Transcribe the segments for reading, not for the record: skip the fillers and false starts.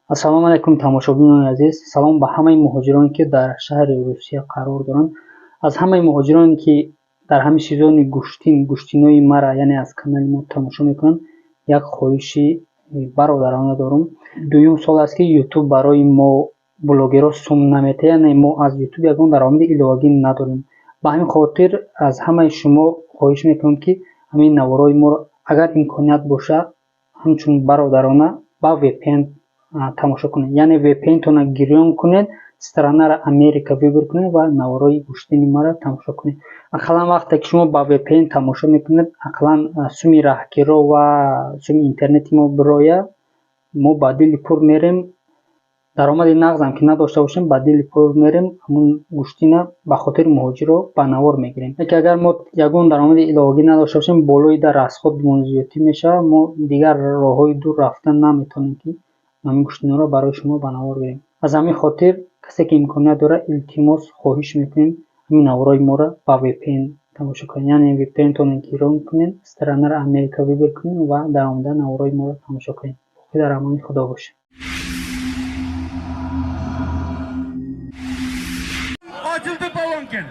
ассалому алайкум тамошобинони азиз. Салом ба ҳамаи муҳоҷироне ки дар шаҳри Русия қарор доранд. Аз ҳамаи муҳоҷироне ки дар ҳамин сезони гӯштинои мара, яъне аз канали мо тамошо мекунанд, як хоҳиши бародарона дорам. Дуюм сол аст ки YouTube барои мо блогерҳо сум наметаҳад, яъне мо аз YouTube ягон даромади иловагӣ надорем. Ба ҳамин хотир аз ҳамаи шумо хоҳиш мекунам ки ҳамин навораи моро агар имконият боша ҳамчун бародарона ба VPN тамошо кунед. Яъне VPN-тона гирён кунед, странаро Америка выбор кунед ва навораи гӯштини мара тамошо кунед. Ақаллан вақте ки шумо ба VPN тамошо мекунед, ақаллан суми раҳгиро ва суми интернети мо бироя, мо ба дили пур мерем. Даромади нағзам ки надошта бошем, ба дили пур мерем, ҳамун гӯштина ба хотири муҳоҷиро ба навор мегирем. Лекин агар мо ягон даромади иловагӣ надошта бошем, болои дар расход зиёдтӣ мешавад, мо дигар роҳҳои дур рафтан наметавонем ки ҳамин гӯштинаро барои шумо ба навор гирем. Аз ҳамин хотир касе ки имконият дорад, илтимос хоҳиш мекунем ҳамин навораи моро ба VPN тамошо кунед. Яъне VPN-тона гирён кунед, странаро Америка выбор кунед ва дар омада навораи моро тамошо кунед. Боқӣ дар амони Худо бошед. Açıldı balonken.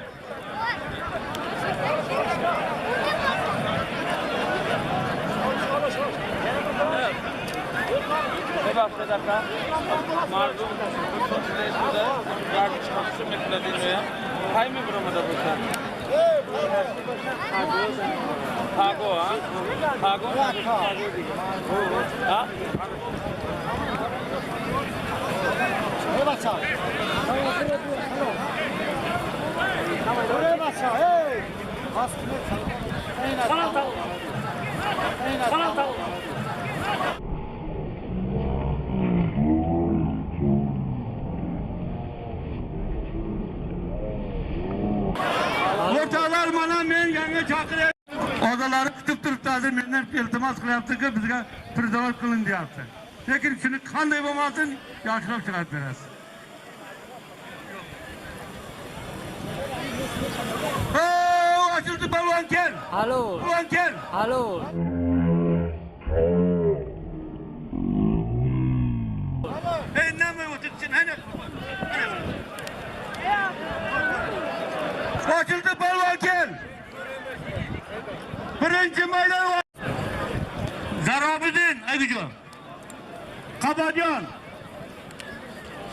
Ortalar bana men yanına çakırıyor. Odaları tutup turibdi, menden iltimos qilyapti ki bizga pirzoor qilin deyapti. Lekin shuni qanday bo'lmasin yaxshilab chiqarib berasiz. Açıldı balon gel. Alo. Balon gel. Alo. Ne oturtun hani? Açıldı balon gel. Birinci meydan var. Zarabidin Egico. Kabadyan.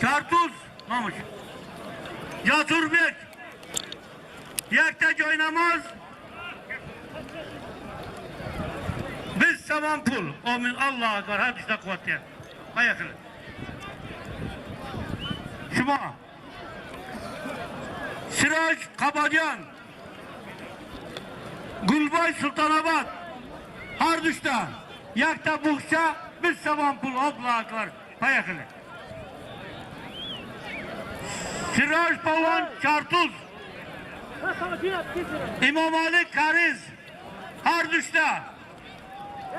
Kartuz Mamuş. Yaturbek. Yaktaş oynamaz. Biz saman pul. Amin. Allah'a akbar. Hadi işte kuvvetli. Ayakını. Şuma. Siraj Kabadyan. Gulbay Sultanabad. Hardüş'ta. Yakta Buhşa. Biz saman pul. Allah'a akbar. Ayakını. Siraj Pavan Çartuz. İmam Ali Kariz. Hardüş'ta.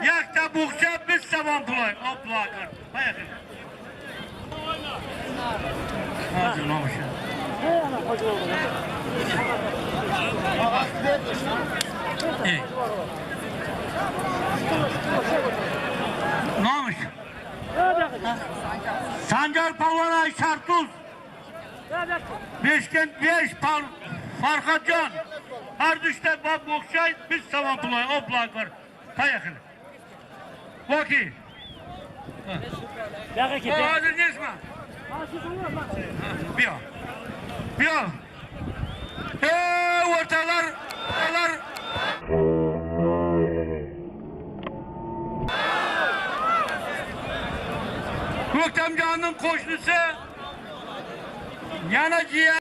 Yakta Buhşa. Biz saman pul. Allah'a akbar. Ayakını. Hadi Mamış'a. Evet. Namış. Sancar Pavlana Şartuz. Beşkent 5 Farkatcan. Hardüş'te Bab Bokşay. Biz saman pulay. Oblak var. Payakını. Vaki. Hadi nesme. Bir. Ortalar. Göktemcan'ın koşnusu. Yanacıya.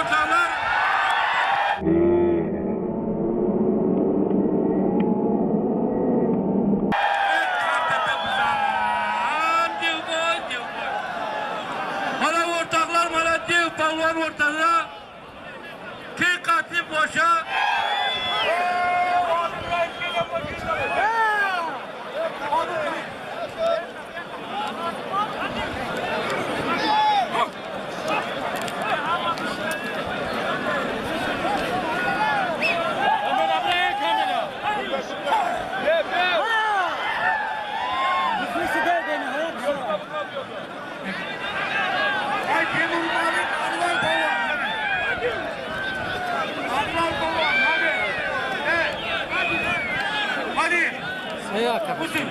Ortalar. Balon ortada. Tek katli boşa. Musun?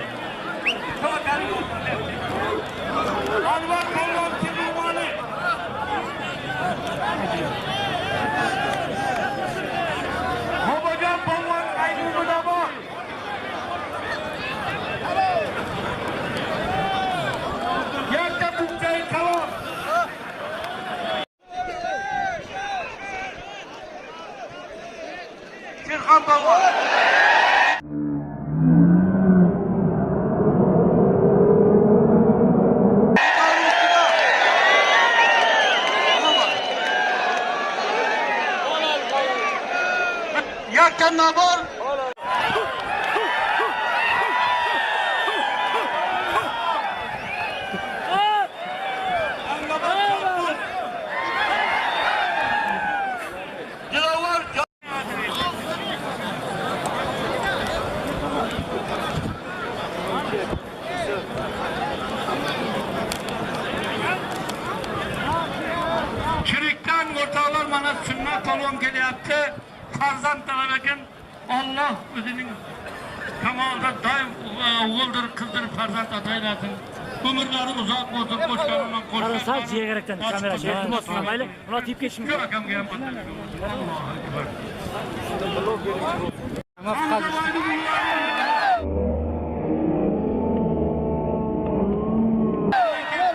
Anvar Kalvan Kirmani. Babacan Kalvan Aydın Mudaba. Yakta Bukçayı Kalvan. Şirkan Kalvan. Yaktan nabor. Çürükten ortalar bana sünnet olun geliyattı. Farzan talabekin Allah özünün kamalda daim oğuldur, kızdır farzan ataylasın. Ömürleri uzak olsun, boşlarından korksun. Bana sadece gerekten kamera şey yaptım olsun ama öyle. Buna tip geçmiyor. Yok akam gelen batır. Allah'a ekber. Ama kaldı.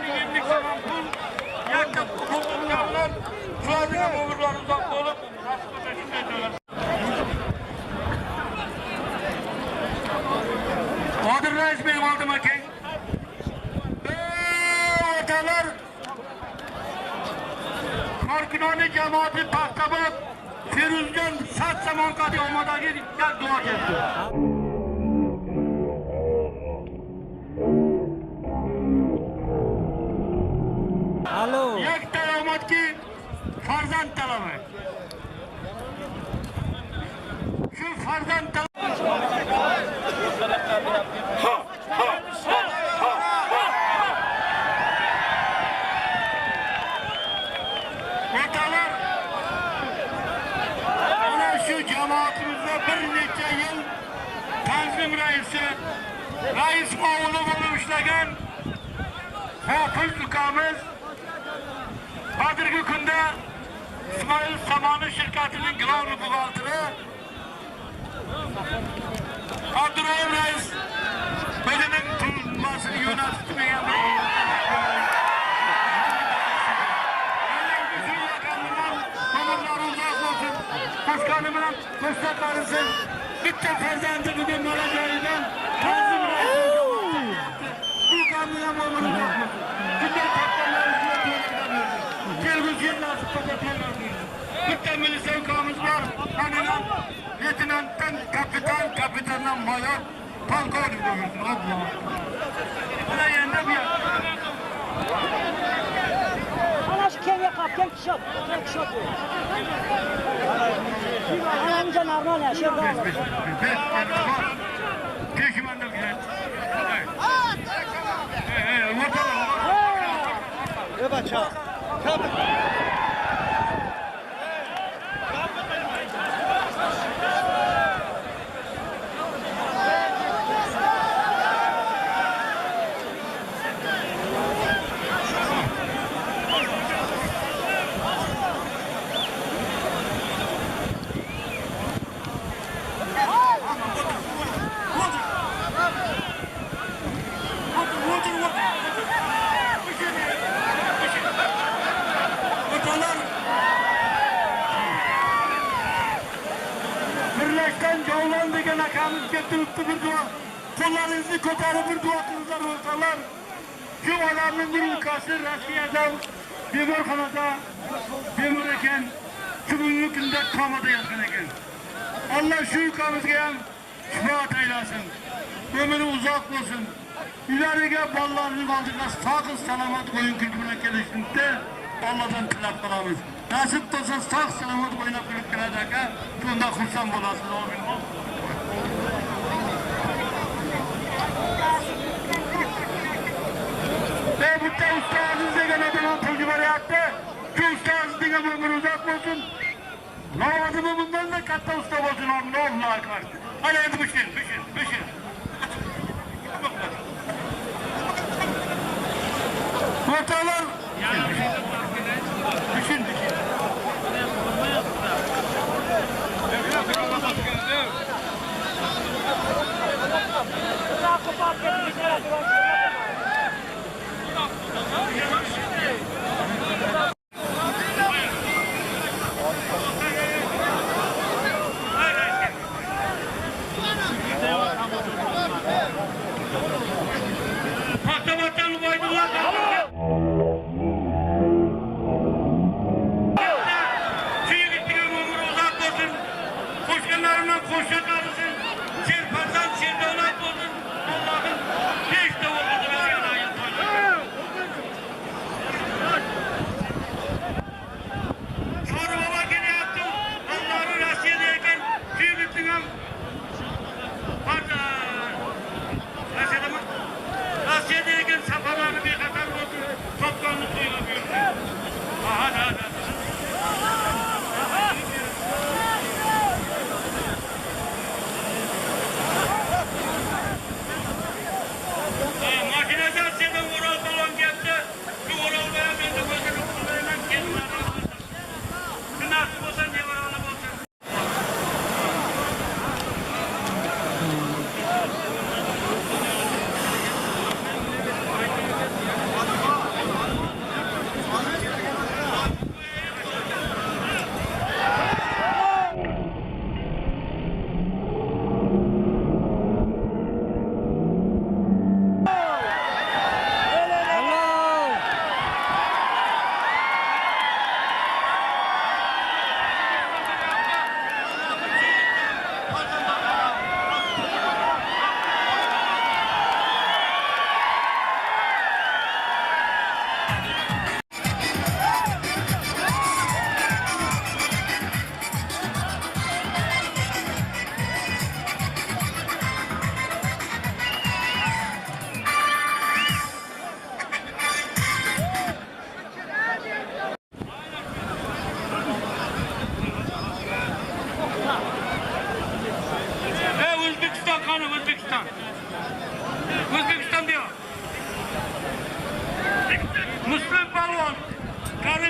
Yenilik zaman kul, yakıp hukuklarlar, şu adına ömürler uzak olup, nasıl teşkil ediyorlar. Bahadır Reis benim aldıma ki, ortalar, Karkınani cemaati tahtabı, Firuzcan saat zaman kadı olmadan gel dua etti. Alo. Yak taramat ki farzan talabı. Şu farzan talabı. Ortalar ana şu cemaatimizde bir neçe yıl Tanzim Reisi Reis oğlu bunu işlegen Hafız Lukamız Hadırgı günde İsmail Samanı şirketinin Glavlı buğaltını Abdurrahim Reis bedenin tutulmasını yönetmeyen Başkanımın destekleriniz bütün ferzandı bugün Malacayı'dan Tanzim Reis'in bu kanlıya mamurunu yapmış. Bütün kaptanlarımızla gelmiş yıllar kapatıyorlar. Bütün milli sevkamız var. Hanılan, yetinantan kapitandan mayor, palko diyorsun. Allah. Buna yerine bir yer. Ana şu kemiğe kap, kem kişot. Kem kişot. Anamca narman ya, şey var. Keşimandır güzel. Ebaça. Birleşten Cavlan degen akamız getiripti bir dua. Kollarınızı koparıp bir dua kılırlar olsalar. Şu alanın bir ülkası Rusya'da, Demirhan'da, Demir eken, Çubuğluk'unda kamada yakın eken. Allah şu ülkamızga hem şifaat eylesin. Ömrü uzak olsun. İleriye ballarını aldıklar sağ salamat koyun kültürüne gelişinde Allah'tan tilak kalamız. Nasip olsa sağ salamat koyuna kılıp gelecek ha. Bunda kursan bulasın o bilmem. Ve bu da ustazınız da gene bana tecrübe yaptı. Şu ustazınız da ömrü uzak olsun. Lavazımı bundan da katta usta olsun. Allah'a karşı. Hadi bişir.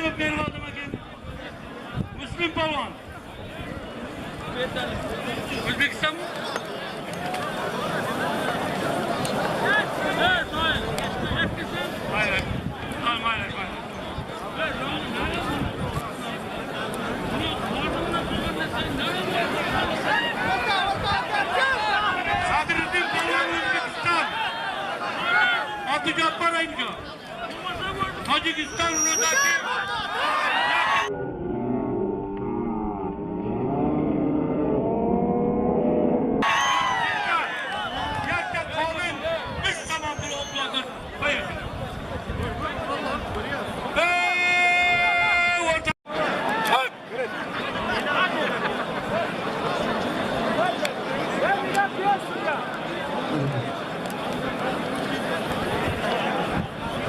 cevap verip aldım efendim. Müslüm Palvan. Özbekistan mı? Hayır. Tamam, hayır. Sadrettin Palvan Özbekistan. Adı Cabbar Aydın. Tacikistan Rodaki.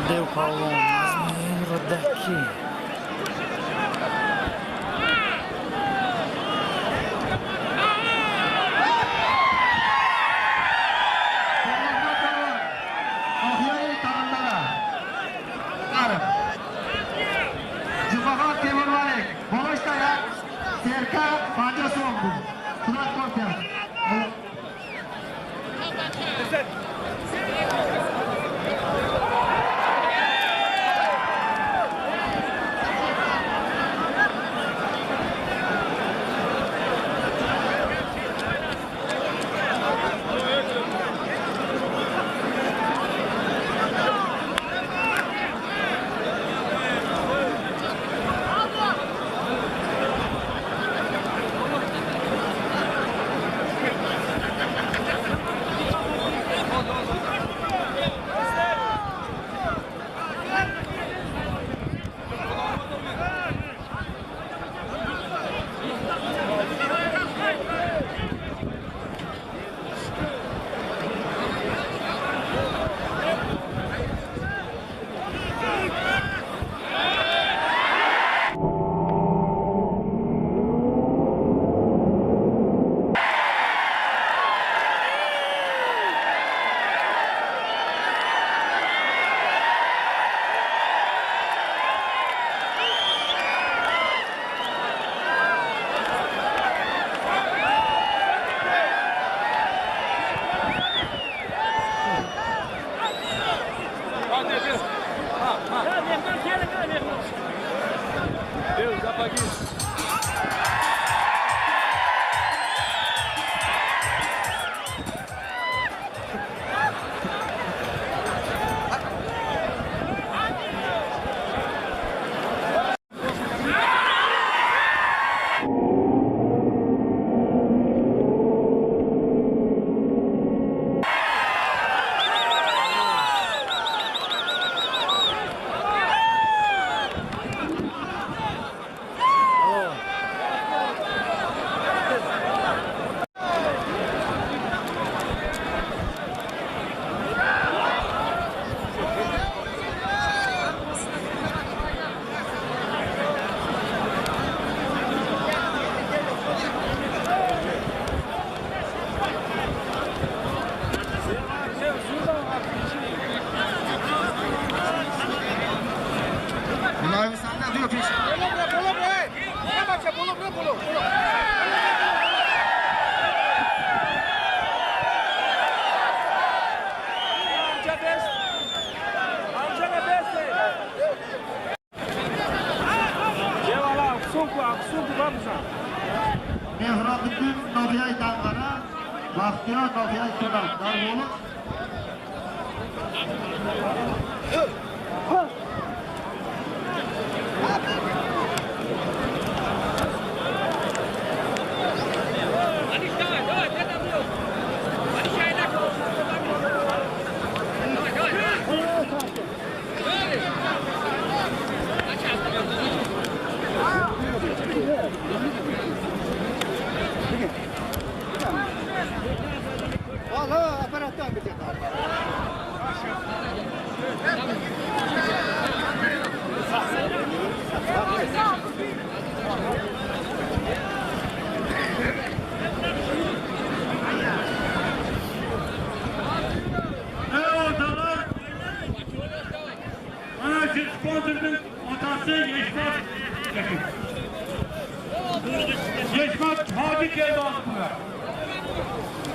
Deu Paulão, Asneiro daqui. Jubahat Temur Malik, Bolostaya, Serka, Fajar Sombu, Surat Kopias. Mehrobiddin Nobiyay Dang'ara, Baxtiyor Nobiyay Sudan. Darg'o'liq. Olha, aparatão, Sponsor'ın otası Babası Yeşmat Hacı geldi aslında.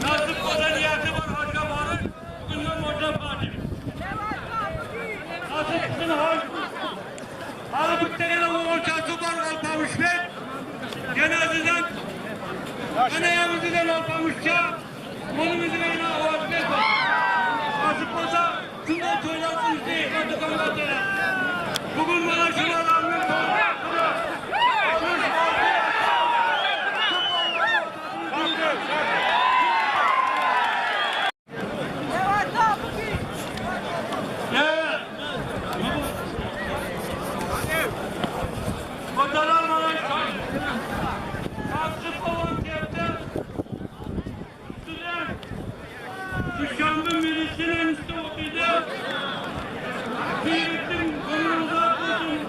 Nasip madaniyeti var Hacı Barış, bugünden Hocam Hacı. Nasipsin Hacı. Arabıkların ortası var Alpamış'ın. Cenazeden, anayamızdan Alpamış'a, onun üzerine Hacı'nın var. Nasip olsa, şundan söylersiniz diye, bugün bana şuralarını Düşkandım birisinin üstü okuydu. Kıymetlim konunuza koydum.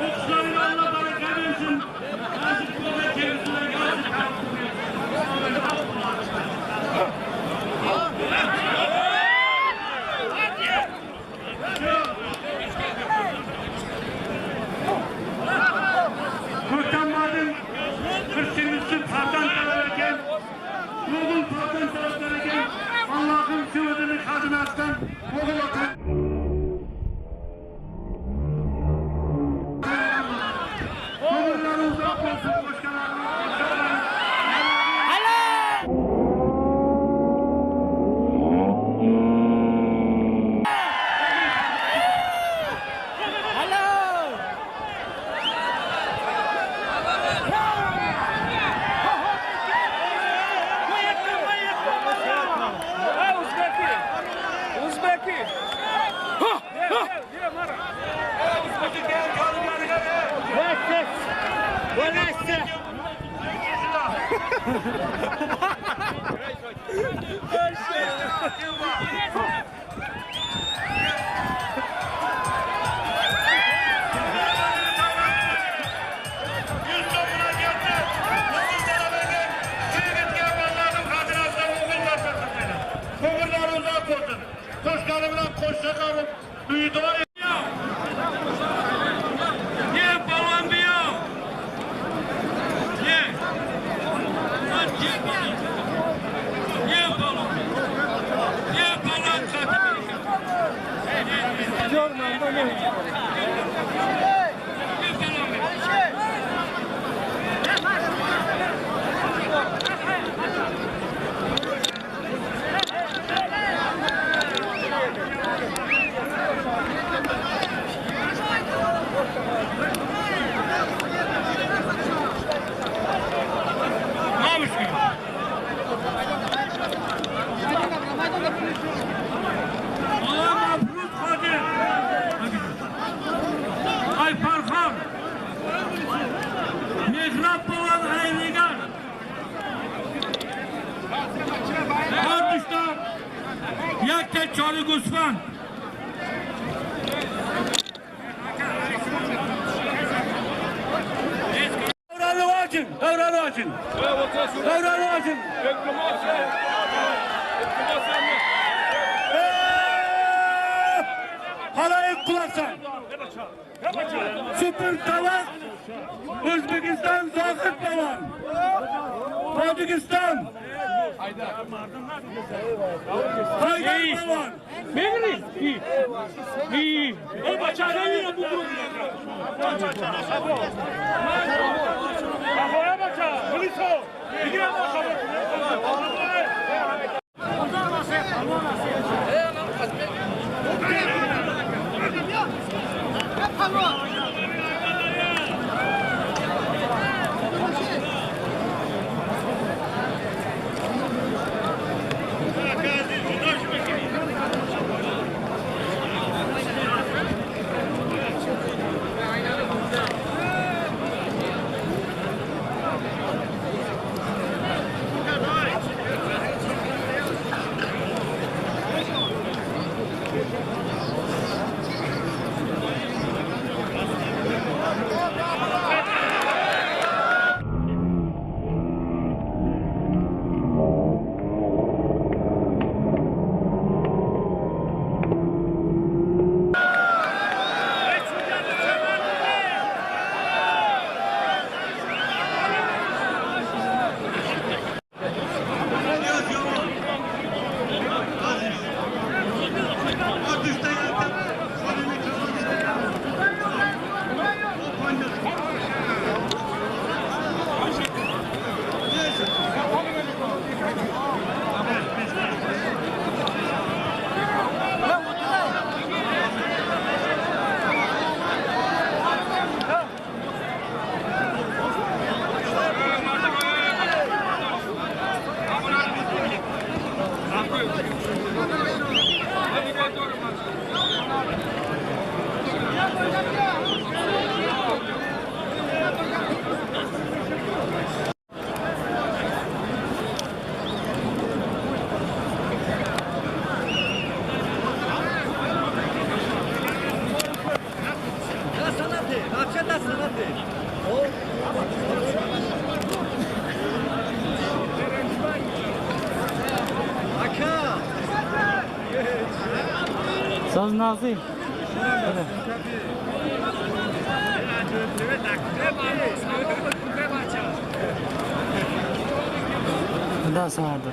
Okşayın Allah baraka versin. Nasip kola kendisine gelsin. Kurtan madem kırçınlısı pardan tararken, Muğul pardan tararken, Allah'ın şuhudunu kazanastan Muğul otan. Muğulların uzak olsun başkanlarımız. Koşkarımla koşakarım, büyüdü var ya. Niye balon diyor? Niye? Niye balon? Niye balon satın? Yormanda ne? Ay parfam, mihrap olan aynigar, Korduş'ta yakke çarı Gusman. Devranı açın, devranı açın, devranı açın. Halayık kulaksan. Süpür Tavan, Özbekistan Zahid Tavan, Tacikistan, Haydar Tavan. Memnun. İyi. O başarı yine bu grubu. Kafaya başa, poliso. İlgilen başa. Saz Nazım. Da sardı.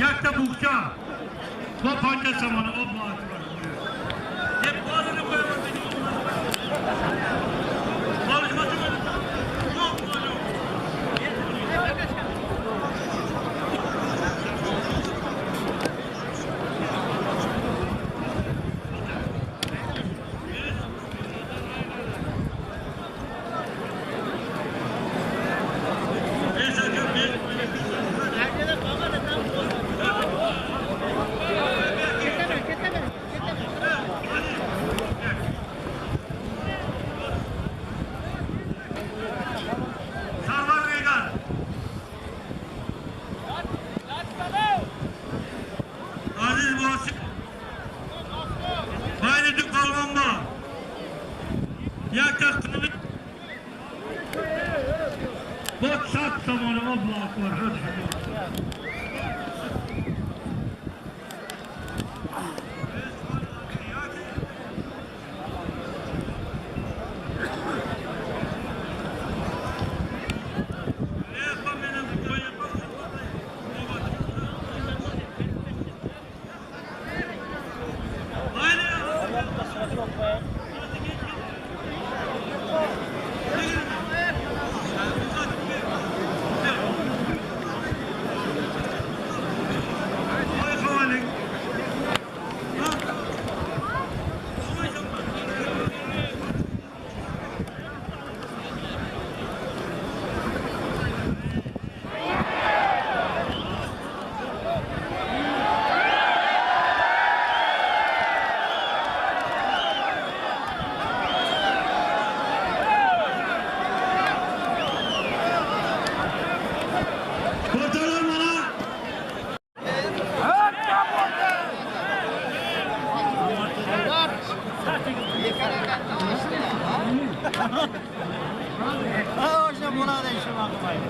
Yakta buğça. Bu panca samanı o bağ. Hep bazını koyamadık. Çalışması böyle. Yok böyle. Bak zamanı o blok var. Hoca buna da işe bakmayın.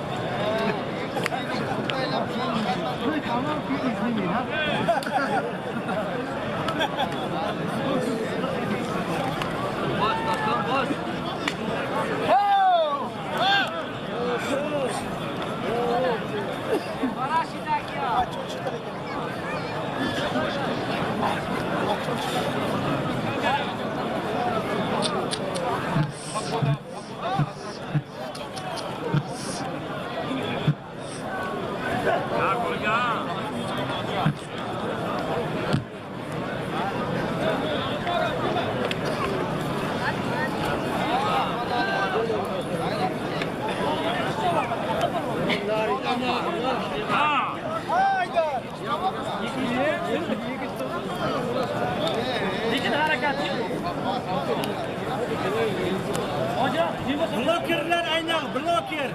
Blokerler aynen bloker.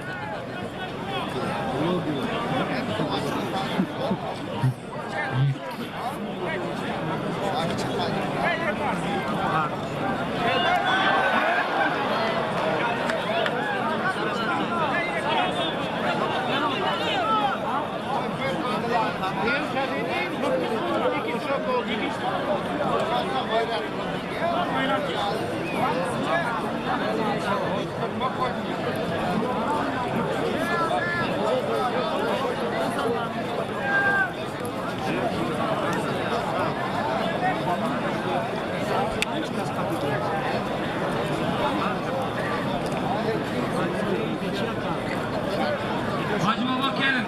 Hacı Baba gelin.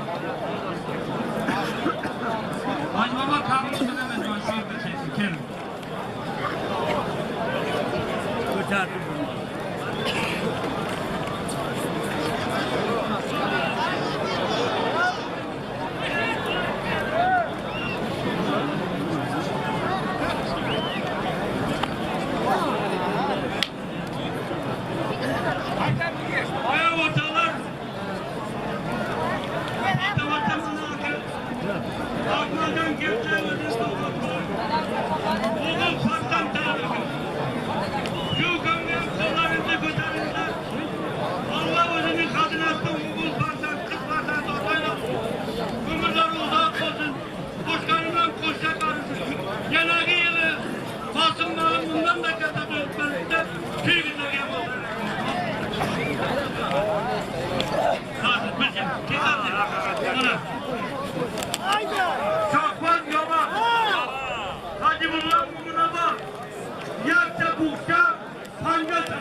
Hacı Baba kalmışsın hemen şurada kesin gelin. Kurtardım bunu. Ayağa ortalar. Aklından geçemedi sokaklar. Oğul farktan tarafı. Şu gömleğin kollarında götüründe. Allah özünü kadın attı. Oğul farktan, kız farktan ortayla. Ömürler uzak olsun. Koşkanından koşacak arısın. Genelge yılı. Basınların bundan da kadar öğretmenlikte. Tüy güzel yapalım. Nasıl? Bir şey. Çıkardı. Bana. Şahbaz yama. Hacı Bullan bugüne bak. Yakça bukça pangasın.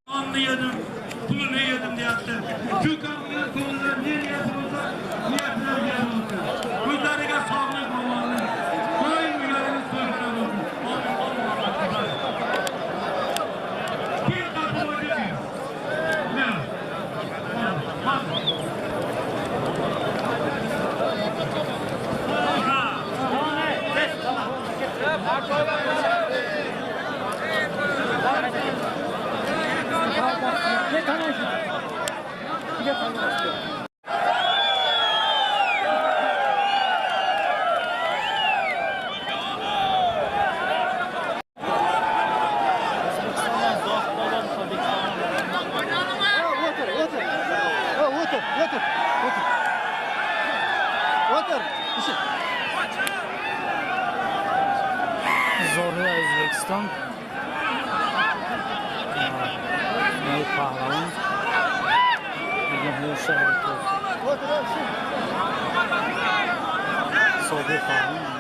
Anlı yedim, bunu ne yedim diye attı. Şu kapıya konular nereye yapılsa niyetler yer olsun. Gözlerine sağlık olmalı. Koyun uyarını sözüne olsun. Bir kapı var diyor. Ne? Bak. Zorlu Özbekistan. Büyük Pahlavon. Bugün şehir Soğuk Pahlavon.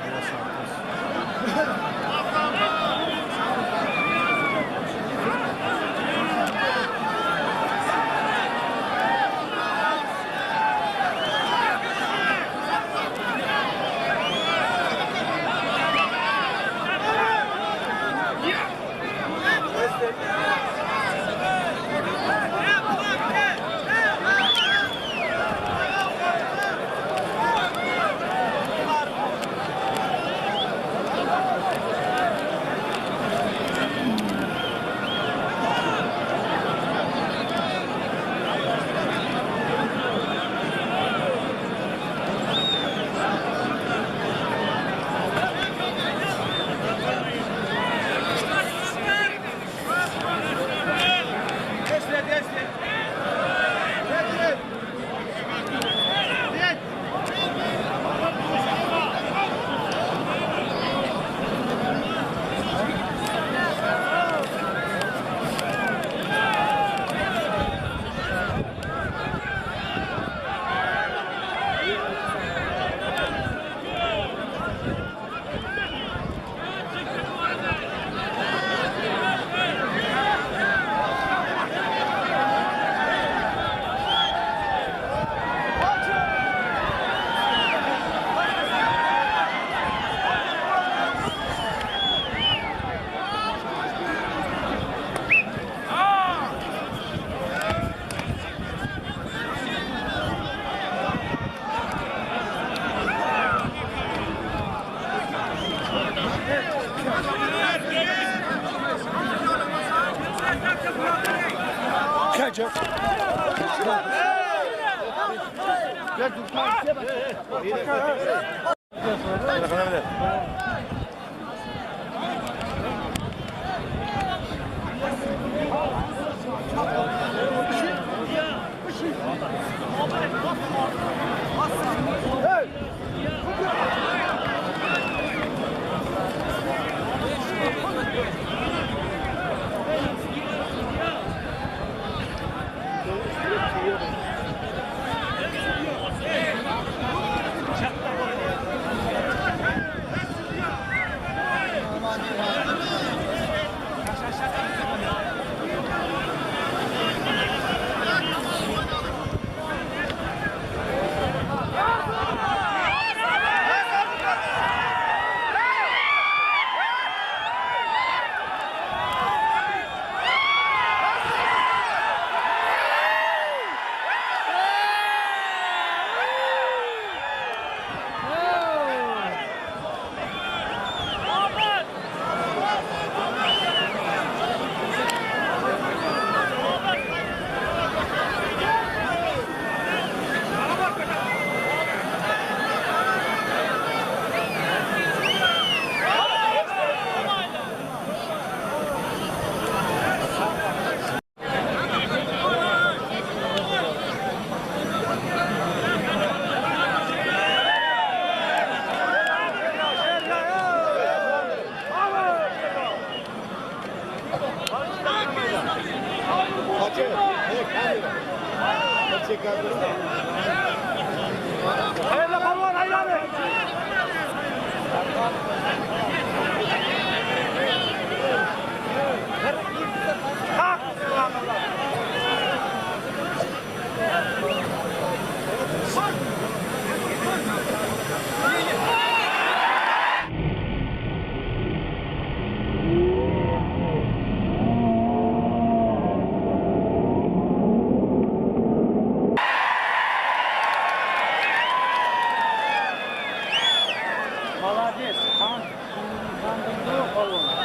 Молодец. Kan dondurdu oğlum.